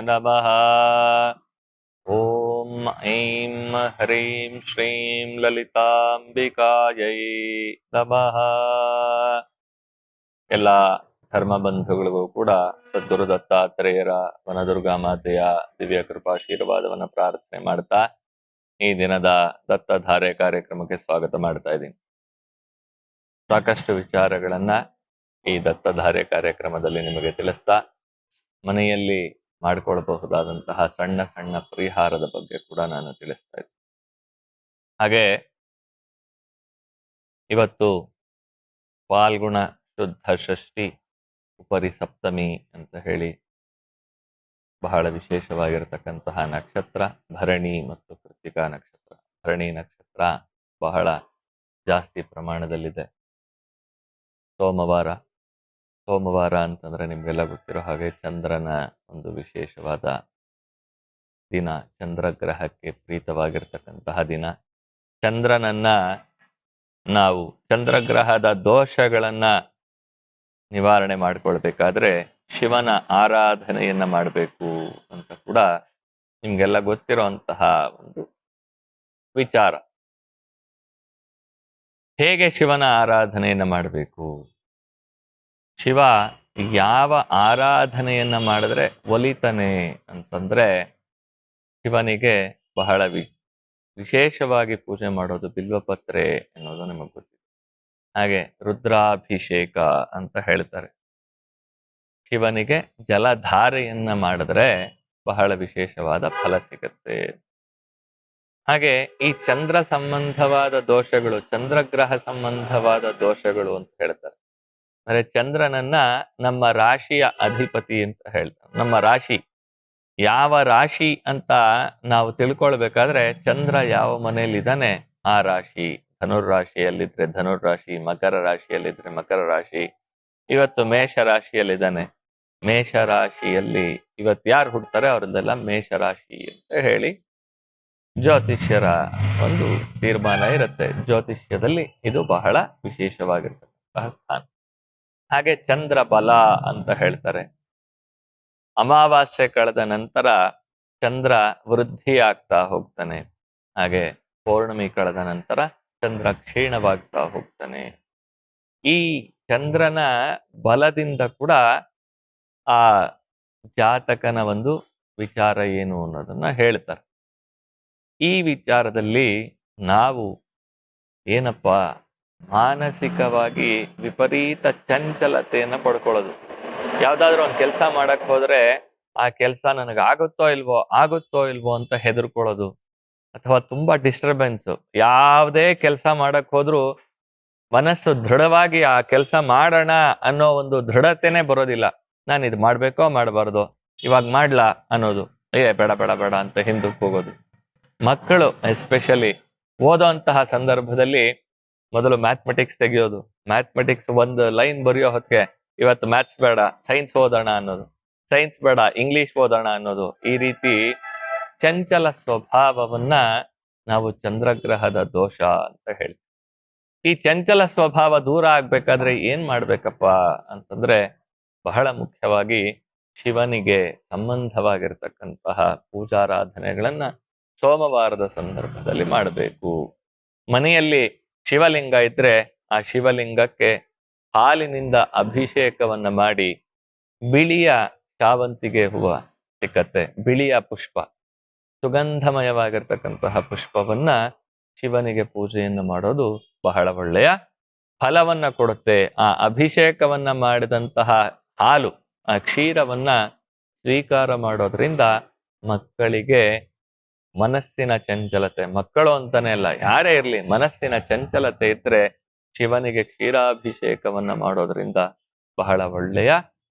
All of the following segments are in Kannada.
ನಮಃ. ಓಂ ಐಂ ಹ್ರೀಂ ಶ್ರೀಂ ಲಲಿತಾಂಬಿಕಾಯೈ ನಮಃ. ಎಲ್ಲ ಧರ್ಮ ಬಂಧುಗಳಿಗೂ ಕೂಡ ಸದ್ಗುರು ದತ್ತಾತ್ರೇಯರ ವನದುರ್ಗಾ ಮಾತೆಯ ದಿವ್ಯ ಕೃಪಾಶೀರ್ವಾದವನ್ನ ಪ್ರಾರ್ಥನೆ ಮಾಡ್ತಾ ಈ ದಿನದ ದತ್ತಧಾರೆ ಕಾರ್ಯಕ್ರಮಕ್ಕೆ ಸ್ವಾಗತ ಮಾಡ್ತಾ ಇದ್ದೀನಿ. ಸಾಕಷ್ಟು ವಿಚಾರಗಳನ್ನ ಈ ದತ್ತಧಾರೆ ಕಾರ್ಯಕ್ರಮದಲ್ಲಿ ನಿಮಗೆ ತಿಳಿಸ್ತಾ ಮನೆಯಲ್ಲಿ ಮಾಡಿಕೊಳ್ಳಬಹುದಾದಂತಹ ಸಣ್ಣ ಸಣ್ಣ ಪರಿಹಾರದ ಬಗ್ಗೆ ಕೂಡ ನಾನು ತಿಳಿಸ್ತಾ ಇದ್ದೀನಿ. ಹಾಗೆ ಇವತ್ತು ಫಾಲ್ಗುಣ ಶುದ್ಧ ಷಷ್ಠಿ ಉಪರಿ ಸಪ್ತಮಿ ಅಂತ ಹೇಳಿ ಬಹಳ ವಿಶೇಷವಾಗಿರತಕ್ಕಂತಹ ನಕ್ಷತ್ರ ಭರಣಿ ಮತ್ತು ಕೃತ್ತಿಕಾ ನಕ್ಷತ್ರ. ಭರಣಿ ನಕ್ಷತ್ರ ಬಹಳ ಜಾಸ್ತಿ ಪ್ರಮಾಣದಲ್ಲಿದೆ. ಸೋಮವಾರ ಅಂತಂದ್ರೆ ನಿಮ್ಗೆಲ್ಲ ಗೊತ್ತಿರೋ ಹಾಗೆ ಚಂದ್ರನ ಒಂದು ವಿಶೇಷವಾದ ದಿನ, ಚಂದ್ರಗ್ರಹಕ್ಕೆ ಪ್ರೀತವಾಗಿರ್ತಕ್ಕಂತಹ ದಿನ. ಚಂದ್ರನನ್ನ ನಾವು ಚಂದ್ರಗ್ರಹದ ದೋಷಗಳನ್ನ ನಿವಾರಣೆ ಮಾಡ್ಕೊಳ್ಬೇಕಾದ್ರೆ ಶಿವನ ಆರಾಧನೆಯನ್ನ ಮಾಡಬೇಕು ಅಂತ ಕೂಡ ನಿಮ್ಗೆಲ್ಲ ಗೊತ್ತಿರುವಂತಹ ಒಂದು ವಿಚಾರ. ಹೇಗೆ ಶಿವನ ಆರಾಧನೆಯನ್ನ ಮಾಡಬೇಕು? ಶಿವ ಯಾವ ಆರಾಧನೆಯನ್ನ ಮಾಡಿದ್ರೆ ಒಲಿತಾನೆ ಅಂತಂದ್ರೆ ಶಿವನಿಗೆ ಬಹಳ ವಿಶೇಷವಾಗಿ ಪೂಜೆ ಮಾಡೋದು ಬಿಲ್ವಪತ್ರೆ ಅನ್ನೋದು ನಿಮಗೆ ಗೊತ್ತಿದೆ. ಹಾಗೆ ರುದ್ರಾಭಿಷೇಕ ಅಂತ ಹೇಳ್ತಾರೆ. ಶಿವನಿಗೆ ಜಲಧಾರೆಯನ್ನ ಮಾಡಿದ್ರೆ ಬಹಳ ವಿಶೇಷವಾದ ಫಲ ಸಿಗುತ್ತೆ. ಹಾಗೆ ಈ ಚಂದ್ರ ಸಂಬಂಧವಾದ ದೋಷಗಳು, ಚಂದ್ರಗ್ರಹ ಸಂಬಂಧವಾದ ದೋಷಗಳು ಅಂತ ಹೇಳ್ತಾರೆ. ಅಂದ್ರೆ ಚಂದ್ರನನ್ನ ನಮ್ಮ ರಾಶಿಯ ಅಧಿಪತಿ ಅಂತ ಹೇಳ್ತಾರೆ. ನಮ್ಮ ರಾಶಿ ಯಾವ ರಾಶಿ ಅಂತ ನಾವು ತಿಳ್ಕೊಳ್ಬೇಕಾದ್ರೆ ಚಂದ್ರ ಯಾವ ಮನೆಯಲ್ಲಿದ್ದಾನೆ ಆ ರಾಶಿ. ಧನುರ್ರಾಶಿಯಲ್ಲಿದ್ರೆ ಧನುರ್ರಾಶಿ, ಮಕರ ರಾಶಿಯಲ್ಲಿದ್ರೆ ಮಕರ ರಾಶಿ. ಇವತ್ತು ಮೇಷ ರಾಶಿಯಲ್ಲಿದ್ದಾನೆ. ಮೇಷರಾಶಿಯಲ್ಲಿ ಇವತ್ತು ಯಾರು ಹುಡ್ತಾರೆ ಅವ್ರದ್ದೆಲ್ಲ ಮೇಷರಾಶಿ ಅಂತ ಹೇಳಿ ಜ್ಯೋತಿಷ್ಯರ ಒಂದು ತೀರ್ಮಾನ ಇರುತ್ತೆ. ಜ್ಯೋತಿಷ್ಯದಲ್ಲಿ ಇದು ಬಹಳ ವಿಶೇಷವಾಗಿರ್ತಕ್ಕಂತಹ ಸ್ಥಾನ. ಹಾಗೆ ಚಂದ್ರ ಬಲ ಅಂತ ಹೇಳ್ತಾರೆ. ಅಮಾವಾಸ್ಯೆ ಕಳೆದ ನಂತರ ಚಂದ್ರ ವೃದ್ಧಿ ಆಗ್ತಾ ಹೋಗ್ತಾನೆ. ಹಾಗೆ ಪೌರ್ಣಮಿ ಕಳೆದ ನಂತರ ಚಂದ್ರ ಕ್ಷೀಣವಾಗ್ತಾ ಹೋಗ್ತಾನೆ. ಈ ಚಂದ್ರನ ಬಲದಿಂದ ಕೂಡ ಆ ಜಾತಕನ ಒಂದು ವಿಚಾರ ಏನು ಅನ್ನೋದನ್ನ ಹೇಳ್ತಾರೆ. ಈ ವಿಚಾರದಲ್ಲಿ ನಾವು ಏನಪ್ಪ ಮಾನಸಿಕವಾಗಿ ವಿಪರೀತ ಚಂಚಲತೆಯನ್ನ ಪಡ್ಕೊಳ್ಳೋದು. ಯಾವ್ದಾದ್ರು ಒಂದು ಕೆಲಸ ಮಾಡಕ್ ಹೋದ್ರೆ ಆ ಕೆಲಸ ನನಗೆ ಆಗುತ್ತೋ ಇಲ್ವೋ ಅಂತ ಹೆದರ್ಕೊಳ್ಳೋದು, ಅಥವಾ ತುಂಬಾ ಡಿಸ್ಟರ್ಬೆನ್ಸ್. ಯಾವುದೇ ಕೆಲಸ ಮಾಡಕ್ ಹೋದ್ರು ಮನಸ್ಸು ದೃಢವಾಗಿ ಆ ಕೆಲಸ ಮಾಡೋಣ ಅನ್ನೋ ಒಂದು ದೃಢತೆನೆ ಬರೋದಿಲ್ಲ. ನಾನು ಇದು ಮಾಡ್ಬೇಕೋ ಮಾಡಬಾರ್ದು, ಇವಾಗ ಮಾಡ್ಲಾ ಅನ್ನೋದು, ಬೇಡ ಬೇಡ ಬೇಡ ಅಂತ ಹಿಂದಕ್ಕೆ ಹೋಗೋದು. ಮಕ್ಕಳು ಎಸ್ಪೆಷಲಿ ಓದೋ ಅಂತಹ ಸಂದರ್ಭದಲ್ಲಿ ಮೊದಲು ಮ್ಯಾಥಮೆಟಿಕ್ಸ್ ತೆಗೆಯೋದು. ಮ್ಯಾಥಮೆಟಿಕ್ಸ್ ಒಂದು ಲೈನ್ ಬರೆಯೋ ಹೊತ್ತಿಗೆ ಇವತ್ತು ಮ್ಯಾಥ್ಸ್ ಬೇಡ, ಸೈನ್ಸ್ ಓದೋಣ ಅನ್ನೋದು, ಸೈನ್ಸ್ ಬೇಡ, ಇಂಗ್ಲಿಷ್ ಓದೋಣ ಅನ್ನೋದು. ಈ ರೀತಿ ಚಂಚಲ ಸ್ವಭಾವವನ್ನ ನಾವು ಚಂದ್ರಗ್ರಹದ ದೋಷ ಅಂತ ಹೇಳ್ತೀವಿ. ಈ ಚಂಚಲ ಸ್ವಭಾವ ದೂರ ಆಗ್ಬೇಕಾದ್ರೆ ಏನ್ ಮಾಡ್ಬೇಕಪ್ಪ ಅಂತಂದ್ರೆ ಬಹಳ ಮುಖ್ಯವಾಗಿ ಶಿವನಿಗೆ ಸಂಬಂಧವಾಗಿರ್ತಕ್ಕಂತಹ ಪೂಜಾರಾಧನೆಗಳನ್ನ ಸೋಮವಾರದ ಸಂದರ್ಭದಲ್ಲಿ ಮಾಡಬೇಕು. ಮನೆಯಲ್ಲಿ ಶಿವಲಿಂಗ ಇದ್ರೆ ಆ ಶಿವಲಿಂಗಕ್ಕೆ ಹಾಲಿನಿಂದ ಅಭಿಷೇಕವನ್ನ ಮಾಡಿ, ಬಿಳಿಯ ಶಾವಂತಿಗೆ ಹೂವ ಸಿಕ್ಕತ್ತೆ, ಬಿಳಿಯ ಪುಷ್ಪ, ಸುಗಂಧಮಯವಾಗಿರ್ತಕ್ಕಂತಹ ಪುಷ್ಪವನ್ನ ಶಿವನಿಗೆ ಪೂಜೆಯನ್ನು ಮಾಡೋದು ಬಹಳ ಒಳ್ಳೆಯ ಫಲವನ್ನ ಕೊಡುತ್ತೆ. ಆ ಅಭಿಷೇಕವನ್ನ ಮಾಡಿದಂತಹ ಹಾಲು, ಆ ಕ್ಷೀರವನ್ನ ಸ್ವೀಕಾರ ಮಾಡೋದ್ರಿಂದ ಮಕ್ಕಳಿಗೆ ಮನಸ್ಸಿನ ಚಂಚಲತೆ, ಮಕ್ಕಳು ಅಂತಾನೆ ಅಲ್ಲ ಯಾರೇ ಇರ್ಲಿ, ಮನಸ್ಸಿನ ಚಂಚಲತೆ ಇದ್ರೆ ಶಿವನಿಗೆ ಕ್ಷೀರಾಭಿಷೇಕವನ್ನ ಮಾಡೋದ್ರಿಂದ ಬಹಳ ಒಳ್ಳೆಯ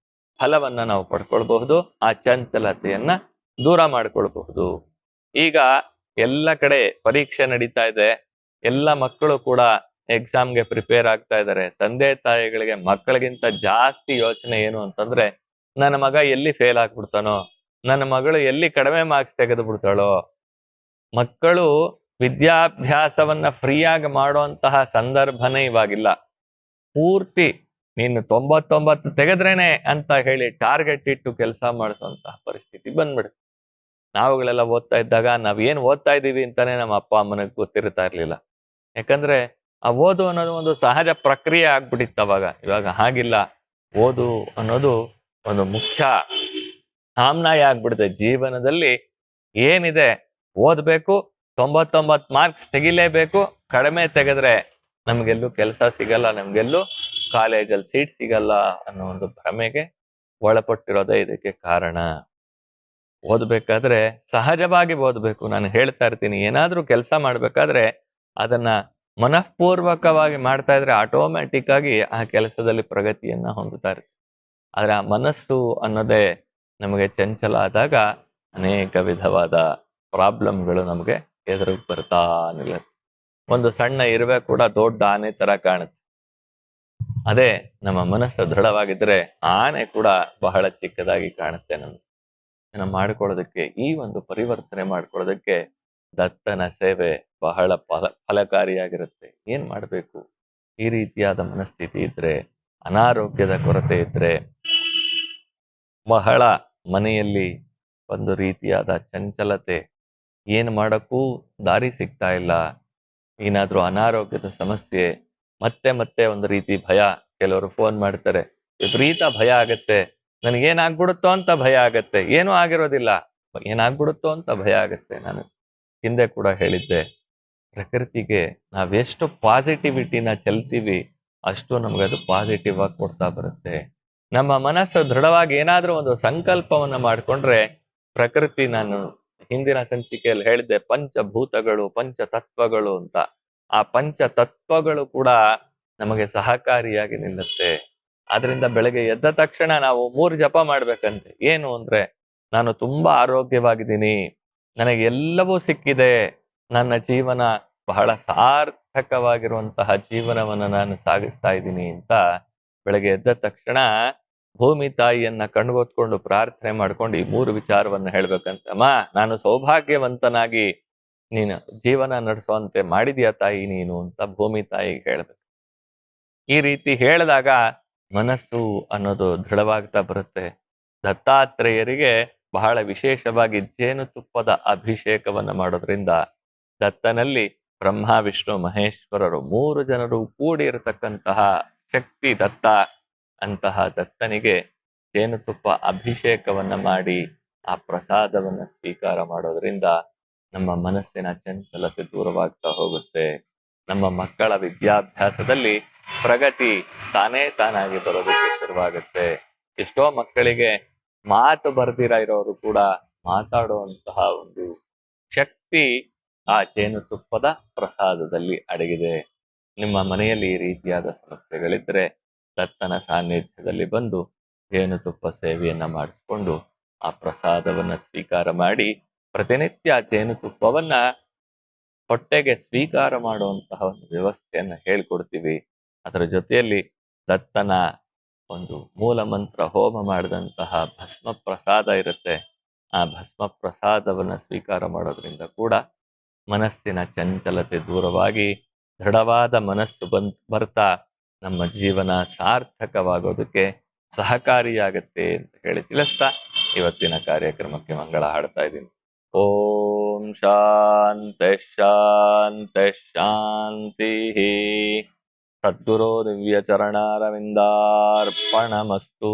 ಫಲವನ್ನ ನಾವು ಪಡ್ಕೊಳ್ಬಹುದು. ಆ ಚಂಚಲತೆಯನ್ನ ದೂರ ಮಾಡ್ಕೊಳ್ಬಹುದು. ಈಗ ಎಲ್ಲ ಕಡೆ ಪರೀಕ್ಷೆ ನಡೀತಾ ಇದೆ. ಎಲ್ಲ ಮಕ್ಕಳು ಕೂಡ ಎಕ್ಸಾಮ್ಗೆ ಪ್ರಿಪೇರ್ ಆಗ್ತಾ ಇದ್ದಾರೆ. ತಂದೆ ತಾಯಿಗಳಿಗೆ ಮಕ್ಕಳಿಗಿಂತ ಜಾಸ್ತಿ ಯೋಚನೆ ಏನು ಅಂತಂದ್ರೆ, ನನ್ನ ಮಗ ಎಲ್ಲಿ ಫೇಲ್ ಆಗ್ಬಿಡ್ತಾನೋ, ನನ್ನ ಮಗಳು ಎಲ್ಲಿ ಕಡಿಮೆ ಮಾರ್ಕ್ಸ್ ತೆಗೆದು ಬಿಡ್ತಾಳೋ. ಮಕ್ಕಳು ವಿದ್ಯಾಭ್ಯಾಸವನ್ನ ಫ್ರೀಯಾಗಿ ಮಾಡುವಂತಹ ಸಂದರ್ಭನೇ ಇವಾಗಿಲ್ಲ. ಪೂರ್ತಿ ನೀನು 99 ತೆಗೆದ್ರೇನೆ ಅಂತ ಹೇಳಿ ಟಾರ್ಗೆಟ್ ಇಟ್ಟು ಕೆಲಸ ಮಾಡಿಸುವಂತಹ ಪರಿಸ್ಥಿತಿ ಬಂದ್ಬಿಡುತ್ತೆ. ನಾವುಗಳೆಲ್ಲ ಓದ್ತಾ ಇದ್ದಾಗ ನಾವ್ ಏನ್ ಓದ್ತಾ ಇದೀವಿ ಅಂತಾನೆ ನಮ್ಮ ಅಪ್ಪ ಅಮ್ಮನಿಗೆ ಗೊತ್ತಿರ್ತಾ ಇರ್ಲಿಲ್ಲ. ಯಾಕಂದ್ರೆ ಆ ಓದು ಅನ್ನೋದು ಒಂದು ಸಹಜ ಪ್ರಕ್ರಿಯೆ ಆಗ್ಬಿಟ್ಟಿತ್ತು ಅವಾಗ. ಇವಾಗ ಹಾಗಿಲ್ಲ. ಓದು ಅನ್ನೋದು ಒಂದು ಮುಖ್ಯ ಆಮ್ನಾಯ ಆಗ್ಬಿಡುತ್ತೆ ಜೀವನದಲ್ಲಿ. ಏನಿದೆ ಓದ್ಬೇಕು, 99 ಮಾರ್ಕ್ಸ್ ತೆಗಿಲೇಬೇಕು, ಕಡಿಮೆ ತೆಗೆದ್ರೆ ನಮ್ಗೆಲ್ಲೂ ಕೆಲಸ ಸಿಗಲ್ಲ, ನಮ್ಗೆಲ್ಲೂ ಕಾಲೇಜಲ್ಲಿ ಸೀಟ್ ಸಿಗಲ್ಲ ಅನ್ನೋ ಒಂದು ಭ್ರಮೆಗೆ ಒಳಪಟ್ಟಿರೋದೇ ಇದಕ್ಕೆ ಕಾರಣ. ಓದ್ಬೇಕಾದ್ರೆ ಸಹಜವಾಗಿ ಓದ್ಬೇಕು. ನಾನು ಹೇಳ್ತಾ ಇರ್ತೀನಿ, ಏನಾದ್ರೂ ಕೆಲಸ ಮಾಡ್ಬೇಕಾದ್ರೆ ಅದನ್ನ ಮನಃಪೂರ್ವಕವಾಗಿ ಮಾಡ್ತಾ ಇದ್ರೆ ಆಟೋಮ್ಯಾಟಿಕ್ ಆಗಿ ಆ ಕೆಲಸದಲ್ಲಿ ಪ್ರಗತಿಯನ್ನ ಹೊಂದುತ್ತಾ ಇರ್ತೀವಿ. ಆದ್ರೆ ಆ ಮನಸ್ಸು ಅನ್ನೋದೇ ನಮಗೆ ಚಂಚಲ ಆದಾಗ ಅನೇಕ ವಿಧವಾದ ಪ್ರಾಬ್ಲಮ್ಗಳು ನಮಗೆ ಎದುರಿಗೆ ಬರ್ತಾ ನಿಲ್ಲುತ್ತೆ. ಒಂದು ಸಣ್ಣ ಇರುವೆ ಕೂಡ ದೊಡ್ಡ ಆನೆ ತರ ಕಾಣುತ್ತೆ. ಅದೇ ನಮ್ಮ ಮನಸ್ಸು ದೃಢವಾಗಿದ್ರೆ ಆನೆ ಕೂಡ ಬಹಳ ಚಿಕ್ಕದಾಗಿ ಕಾಣುತ್ತೆ. ನಮ್ಗೆ ಮಾಡ್ಕೊಳ್ಳೋದಕ್ಕೆ, ಈ ಒಂದು ಪರಿವರ್ತನೆ ಮಾಡ್ಕೊಳ್ಳೋದಕ್ಕೆ ದತ್ತನ ಸೇವೆ ಬಹಳ ಫಲಕಾರಿಯಾಗಿರುತ್ತೆ. ಏನ್ ಮಾಡ್ಬೇಕು? ಈ ರೀತಿಯಾದ ಮನಸ್ಥಿತಿ ಇದ್ರೆ, ಅನಾರೋಗ್ಯದ ಕೊರತೆ ಇದ್ರೆ, ಬಹಳ ಮನೆಯಲ್ಲಿ ಒಂದು ರೀತಿಯಾದ ಚಂಚಲತೆ, ಏನ್ ಮಾಡಕ್ಕೂ ದಾರಿ ಸಿಗ್ತಾ ಇಲ್ಲ, ಏನಾದ್ರೂ ಅನಾರೋಗ್ಯದ ಸಮಸ್ಯೆ, ಮತ್ತೆ ಮತ್ತೆ ಒಂದು ರೀತಿ ಭಯ. ಕೆಲವರು ಫೋನ್ ಮಾಡ್ತಾರೆ, ವಿಪರೀತ ಭಯ ಆಗತ್ತೆ, ನನಗೇನಾಗ್ಬಿಡುತ್ತೋ ಅಂತ ಭಯ ಆಗತ್ತೆ, ಏನೂ ಆಗಿರೋದಿಲ್ಲ, ಏನಾಗ್ಬಿಡುತ್ತೋ ಅಂತ ಭಯ ಆಗತ್ತೆ. ನಾನು ಹಿಂದೆ ಕೂಡ ಹೇಳಿದ್ದೆ, ಪ್ರಕೃತಿಗೆ ನಾವೆಷ್ಟು ಪಾಸಿಟಿವಿಟಿನ ಚೆಲ್ತೀವಿ ಅಷ್ಟು ನಮ್ಗದು ಪಾಸಿಟಿವ್ ಆಗಿ ಕೊಡ್ತಾ ಬರುತ್ತೆ. ನಮ್ಮ ಮನಸ್ಸು ದೃಢವಾಗಿ ಏನಾದ್ರೂ ಒಂದು ಸಂಕಲ್ಪವನ್ನ ಮಾಡ್ಕೊಂಡ್ರೆ, ಪ್ರಕೃತಿ, ನಾನು ಹಿಂದಿನ ಸಂಚಿಕೆಯಲ್ಲಿ ಹೇಳಿದ್ದೆ ಪಂಚಭೂತಗಳು, ಪಂಚತತ್ವಗಳು ಅಂತ, ಆ ಪಂಚತತ್ವಗಳು ಕೂಡ ನಮಗೆ ಸಹಕಾರಿಯಾಗಿ ನಿಲ್ಲುತ್ತೆ. ಆದ್ರಿಂದ ಬೆಳಗ್ಗೆ ಎದ್ದ ತಕ್ಷಣ ನಾವು 3 ಜಪ ಮಾಡ್ಬೇಕಂತೆ. ಏನು ಅಂದ್ರೆ, ನಾನು ತುಂಬಾ ಆರೋಗ್ಯವಾಗಿದ್ದೀನಿ, ನನಗೆ ಎಲ್ಲವೂ ಸಿಕ್ಕಿದೆ, ನನ್ನ ಜೀವನ ಬಹಳ ಸಾರ್ಥಕವಾಗಿರುವಂತಹ ಜೀವನವನ್ನ ನಾನು ಸಾಗಿಸ್ತಾ ಇದ್ದೀನಿ ಅಂತ ಬೆಳಗ್ಗೆ ಎದ್ದ ತಕ್ಷಣ ಭೂಮಿ ತಾಯಿಯನ್ನ ಕಣ್ಗೊತ್ಕೊಂಡು ಪ್ರಾರ್ಥನೆ ಮಾಡ್ಕೊಂಡು ಈ 3 ವಿಚಾರವನ್ನ ಹೇಳ್ಬೇಕಂತ. ಅಮ್ಮ, ನಾನು ಸೌಭಾಗ್ಯವಂತನಾಗಿ ನೀನು ಜೀವನ ನಡೆಸುವಂತೆ ಮಾಡಿದ್ಯಾ ತಾಯಿ ನೀನು ಅಂತ ಭೂಮಿ ತಾಯಿಗೆ ಹೇಳ್ಬೇಕು. ಈ ರೀತಿ ಹೇಳಿದಾಗ ಮನಸ್ಸು ಅನ್ನೋದು ದೃಢವಾಗ್ತಾ ಬರುತ್ತೆ. ದತ್ತಾತ್ರೇಯರಿಗೆ ಬಹಳ ವಿಶೇಷವಾಗಿ ಜೇನುತುಪ್ಪದ ಅಭಿಷೇಕವನ್ನ ಮಾಡೋದ್ರಿಂದ ದತ್ತನಲ್ಲಿ ಬ್ರಹ್ಮ, ವಿಷ್ಣು, ಮಹೇಶ್ವರರು 3 ಜನರು ಕೂಡಿ ಇರತಕ್ಕಂತಹ ಶಕ್ತಿ ದತ್ತ. ಅಂತಹ ದತ್ತನಿಗೆ ಜೇನುತುಪ್ಪ ಅಭಿಷೇಕವನ್ನ ಮಾಡಿ ಆ ಪ್ರಸಾದವನ್ನ ಸ್ವೀಕಾರ ಮಾಡೋದ್ರಿಂದ ನಮ್ಮ ಮನಸ್ಸಿನ ಚಂಚಲತೆ ದೂರವಾಗ್ತಾ ಹೋಗುತ್ತೆ. ನಮ್ಮ ಮಕ್ಕಳ ವಿದ್ಯಾಭ್ಯಾಸದಲ್ಲಿ ಪ್ರಗತಿ ತಾನೇ ತಾನಾಗಿ ಬರೋದಕ್ಕೆ ಶುರುವಾಗುತ್ತೆ. ಎಷ್ಟೋ ಮಕ್ಕಳಿಗೆ ಮಾತು ಬರ್ದಿರ ಇರೋರು ಕೂಡ ಮಾತಾಡುವಂತಹ ಒಂದು ಶಕ್ತಿ ಆ ಜೇನುತುಪ್ಪದ ಪ್ರಸಾದದಲ್ಲಿ ಅಡಗಿದೆ. ನಿಮ್ಮ ಮನೆಯಲ್ಲಿ ಈ ರೀತಿಯಾದ ಸಮಸ್ಯೆಗಳಿದ್ರೆ ದತ್ತನ ಸಾನ್ನಿಧ್ಯದಲ್ಲಿ ಬಂದು ಜೇನುತುಪ್ಪ ಸೇವೆಯನ್ನ ಮಾಡಿಸ್ಕೊಂಡು ಆ ಪ್ರಸಾದವನ್ನ ಸ್ವೀಕಾರ ಮಾಡಿ, ಪ್ರತಿನಿತ್ಯ ಜೇನುತುಪ್ಪವನ್ನ ಹೊಟ್ಟೆಗೆ ಸ್ವೀಕಾರ ಮಾಡುವಂತಹ ಒಂದು ವ್ಯವಸ್ಥೆಯನ್ನ ಹೇಳ್ಕೊಡ್ತೀವಿ. ಅದರ ಜೊತೆಯಲ್ಲಿ ದತ್ತನ ಒಂದು ಮೂಲ ಮಂತ್ರ ಹೋಮ ಮಾಡಿದಂತಹ ಭಸ್ಮ ಪ್ರಸಾದ ಇರುತ್ತೆ. ಆ ಭಸ್ಮ ಪ್ರಸಾದವನ್ನ ಸ್ವೀಕಾರ ಮಾಡೋದ್ರಿಂದ ಕೂಡ ಮನಸ್ಸಿನ ಚಂಚಲತೆ ದೂರವಾಗಿ ದೃಢವಾದ ಮನಸ್ಸು ಬರ್ತಾ ನಮ್ಮ ಜೀವನ ಸಾರ್ಥಕವಾಗೋದಕ್ಕೆ ಸಹಕಾರಿಯಾಗತ್ತೆ ಅಂತ ಹೇಳಿ ತಿಳಿಸ್ತಾ ಇವತ್ತಿನ ಕಾರ್ಯಕ್ರಮಕ್ಕೆ ಮಂಗಳ ಹಾಡ್ತಾ ಇದ್ದೀನಿ. ಓಂ ಶಾಂತಿ ಶಾಂತಿ ಶಾಂತಿ. ಸದ್ಗುರು ದಿವ್ಯ ಚರಣಾರವಿಂದಾರ್ಪಣಮಸ್ತು.